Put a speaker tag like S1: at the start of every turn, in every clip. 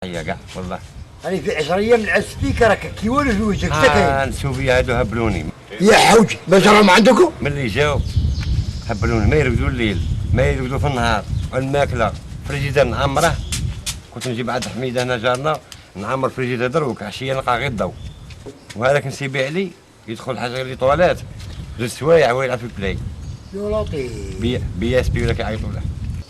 S1: هيا كاع والله.
S2: أنا في 10 أيام نعس فيك راك كي والو في وجهك ساكن.
S1: نسوفيا هادو هبلوني.
S2: يا حوج باش عندكم؟
S1: ملي جاو هبلوني، ما يرقدوا الليل، ما يرقدوا في النهار، الماكله فريجيدر نعمره. كنت نجيب عند حميده هنا جارنا نعمر فريجيدر دروك، عشيه نلقى غير الضو. وهذاك نسيبي علي يدخل حاجه لي طواليت جوج سوايع ويلعب في البلاي.
S2: يا لطيف.
S1: بي اس بي ولا كيعيطوا له.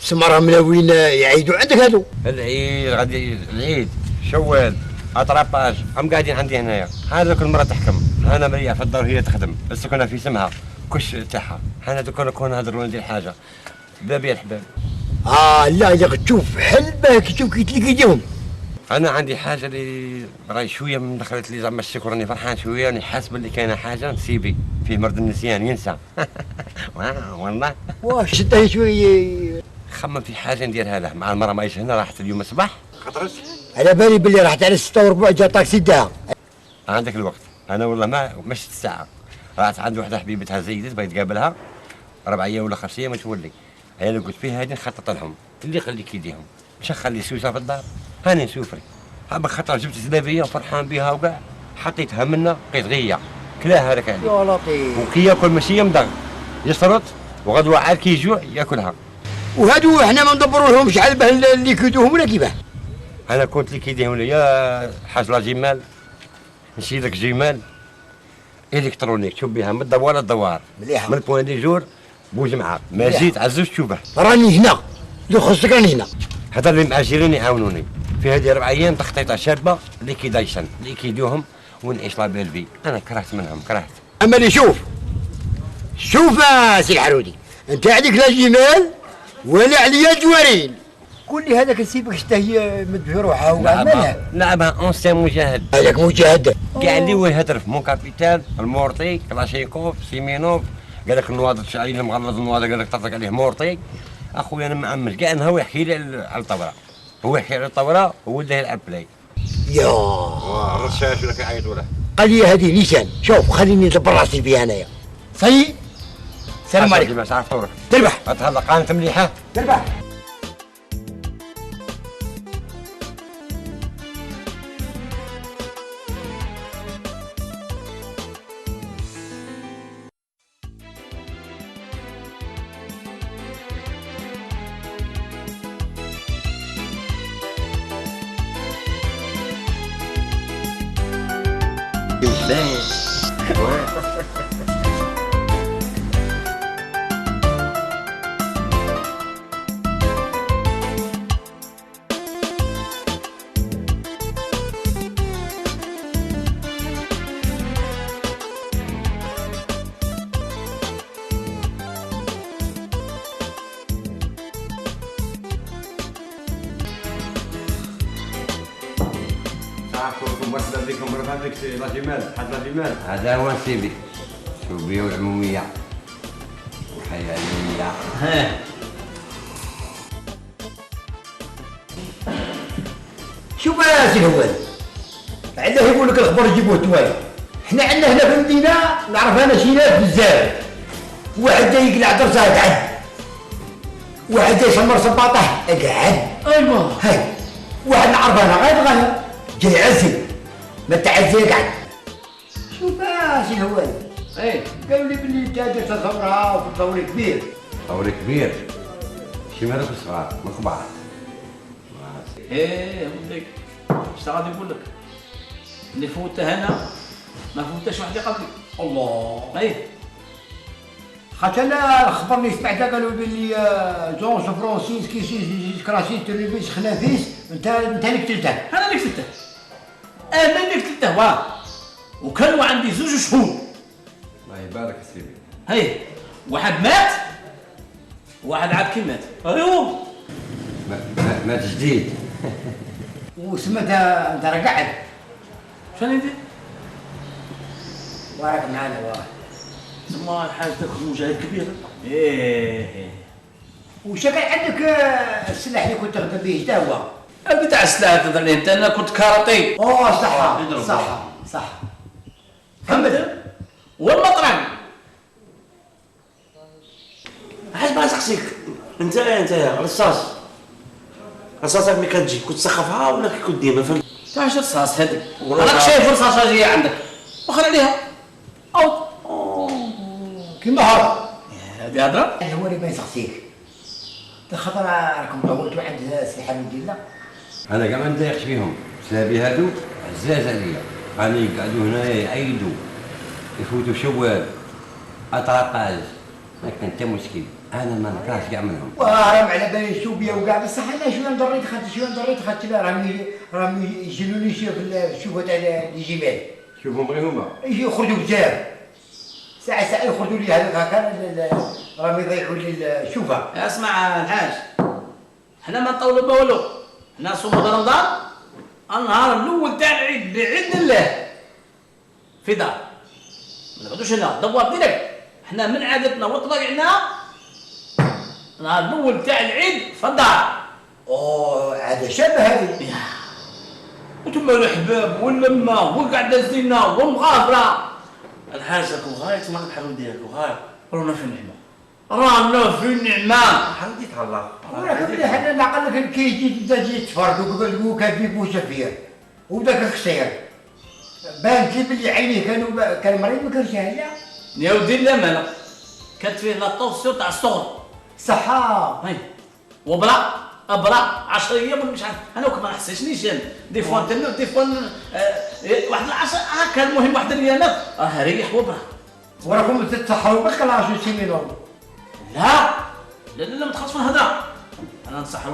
S2: سمرة من وين يعيدوا عندك هادو؟
S1: العيد غادي العيد شوال اطراباج هم قاعدين عندي هنايا. هذا كل مره تحكم، انا مريح في الدار هي تخدم، السكنه في سمها كش تاعها. انا دوك نكون نهضروا ندير حاجه بابي يا الحباب.
S2: لا ياك تشوف حل باك تشوف كي تلقى يديهم.
S1: انا عندي حاجه اللي راهي شويه من دخلت لي زعما الشكر راني فرحان شويه، راني حاسس باللي كاينه حاجه نسيبي فيه مرض النسيان ينسى. والله
S2: واش شدها شويه.
S1: خمم في حاجه نديرها له مع المراه ماهيش هنا، راحت اليوم الصباح خطرت
S2: على بالي باللي راحت على 6 وربع جا طاكسي داها.
S1: عندك الوقت. انا والله ما مشت الساعه، راحت عند وحده حبيبتها زيدت بغيت تقابلها 4 ايام ولا 5 ايام تولي. هي اللي قلت فيها هذه نخطط لهم اللي خليك يديهم، مش نخلي سوسه في الدار. هاني نسوفري هابا خاطر جبت زلابيه وفرحان بها وكاع، حطيتها منا بقيت غيه كلاها هذاك عليه.
S2: يا لطيف.
S1: وكي ياكل ماشي يمضغ يشرط، وغدوه عاد كي يجوع ياكلها.
S2: وهادو احنا ما ندبروا لهمش على بال اللي كيدوهم ولا كيفاه؟
S1: انا كنت اللي كيديهم لي يا حاج لا جمال نشيلك جمال الكترونيك تشوف بها من الدوار للدوار،
S2: مليحه
S1: من البوان دي جور بوج معاك ما جيت عزوز تشوفه.
S2: راني هنا اللي خصك راني هنا.
S1: هذا اللي مع جيراني يعاونوني في هذه 4 ايام تخطيطه شابه ليكيدايشن اللي كيدوهم ونعيش لا بيل في. انا كرهت منهم كرهت.
S2: اما اللي شوف سي الحرودي، انت عليك لا جمال ولا عليا جوارين. قول لي هذاك نسيبك شتا هي مد في روحها وقاعد مالها.
S1: لعبها اونسيان مجاهد.
S2: هذاك مجاهد
S1: كاع اللي هو يهدر في مون كابيتال المورطي كلاشينكوف سيمينوف قال لك النواضر شعري المغلظ النواضر قال لك تطلق عليه مورطي. اخويا انا معمش كاع هو يحكي لي على الطبره، هو يحكي على الطبره وولده يلعب بلاي.
S2: يا
S1: الرشاش ولا كيعيطوا له.
S2: قال لي هذه نيشان. شوف خليني ندبر راسي فيها انايا. صي السلام عليكم.
S1: ما عرفت طورك
S2: تربح
S1: تهلا قانت مليحه
S2: تربح.
S1: مرحبا بكم مرحبا بك سي لا جمال حاج لا جمال. هذا هو سيدي الشوبيه والعموميه والحياه اليوميه.
S2: شوف يا سي الهوال، عندنا يقول لك الخبر يجيبوه التوالي. احنا عندنا هنا في المدينه نعرف انا شيلات بزاف. واحد جاي يقلع درسه قعد، واحد جاي يشمر صباطه قعد. ايوا هاي واحد نعرف انا غير جاي يعزل ما تعزي قعد. شوف يا سي الهوال، قالوا لي بلي انت درت ثوره وفي ثور كبير.
S1: ثور كبير شي مالك الصغار من كبار.
S3: ولدي اش غادي نقول لك؟ اللي فوتها هنا ما فوتهاش واحد قبلي. الله.
S2: خاطر انا خبرني سمعت قالوا بلي جون فرانسيس كيسيس كراسيس تلفيس خنافيس انت اللي قتلته.
S3: انا اللي قتلته. انا اللي قتلته واه. وكانوا عندي 2 شهود.
S1: الله يبارك سيدي.
S3: واحد مات واحد عاد كي مات. ايوا
S1: مات جديد.
S2: وسمت انت راه قاعد.
S3: شنو ندير؟
S2: وراك معانا واه.
S3: تما الحاج داك مجاهد كبير.
S2: وش كان عندك السلاح اللي كنت تخدم به حتى هو؟
S3: بتاع السلاح تهضر لي انت. انا كنت كاراتي.
S2: صح
S3: فهمت؟ والمطران
S4: عاد ما نسقسيك انت رصاص رصاصك ملي كتجي كنت تسخفها ولا كنت ديما فهمت؟
S3: تا اش رصاص هذيك راك شايف رصاصه جايه عندك وخر عليها اوت
S2: كيما هذا
S3: هذه هضره
S2: هو اللي ما يسقسيك خاطر راكم طولتوا عند السلاحه ديالنا.
S1: انا كاع ما نضايقش فيهم، سلابي هادو عزاز عليا، راني يقعدوا هنايا يعيدوا يفوتوا شوال اطراقاج، ما كان حتى مشكل، انا ما نكرهش كاع منهم.
S2: وراهم على بالي الشوبيه وكاع بصح انا شويه نضريت خاطر راهم يجنوني شي في الشوبه تاع الجمال.
S1: شوفهم غير هما
S2: يجي يخرجوا بزاف ساعه يخرجوا لي هذاك هكا راهم يضيعوا لي الشوفه.
S3: اسمع الحاج، حنا ما نطولوا بولو، حنا صوم رمضان النهار الاول تاع العيد باذن الله في دار، ما نقعدوش هنا دوار ديريكت، حنا من عادتنا وطبيعنا النهار الاول تاع العيد في الدار.
S2: اوه هذا شبه هذه.
S3: وتما الحباب واللمه والقعده الزينه والمغامره.
S4: الحاج راكم غاية ما الحلول ديالكم غاية.
S3: رانا في النعمه، رانا في النعمه.
S4: حمديك على الله.
S2: ولكن حنا نعقل لك كي تجي تفرد وكان في بوشه فيه وبداك الخسير بانت لي بلي عينيه كان مريض ما كانش هيا.
S3: يا ودي الامانه كانت فيه لا طوسيو تاع الصغر
S2: صحه
S3: هاي وبرا ابرا 10 ايام ولا مش عارف انا وك ما نحسسنيش دي فوا دي فوا واحد العشر هكا المهم واحد الايامات ريح وبرا.
S2: وراكم تتسحروا بك 10 سنين
S3: لا لا لا ما تخلصوا الهضره انا نصح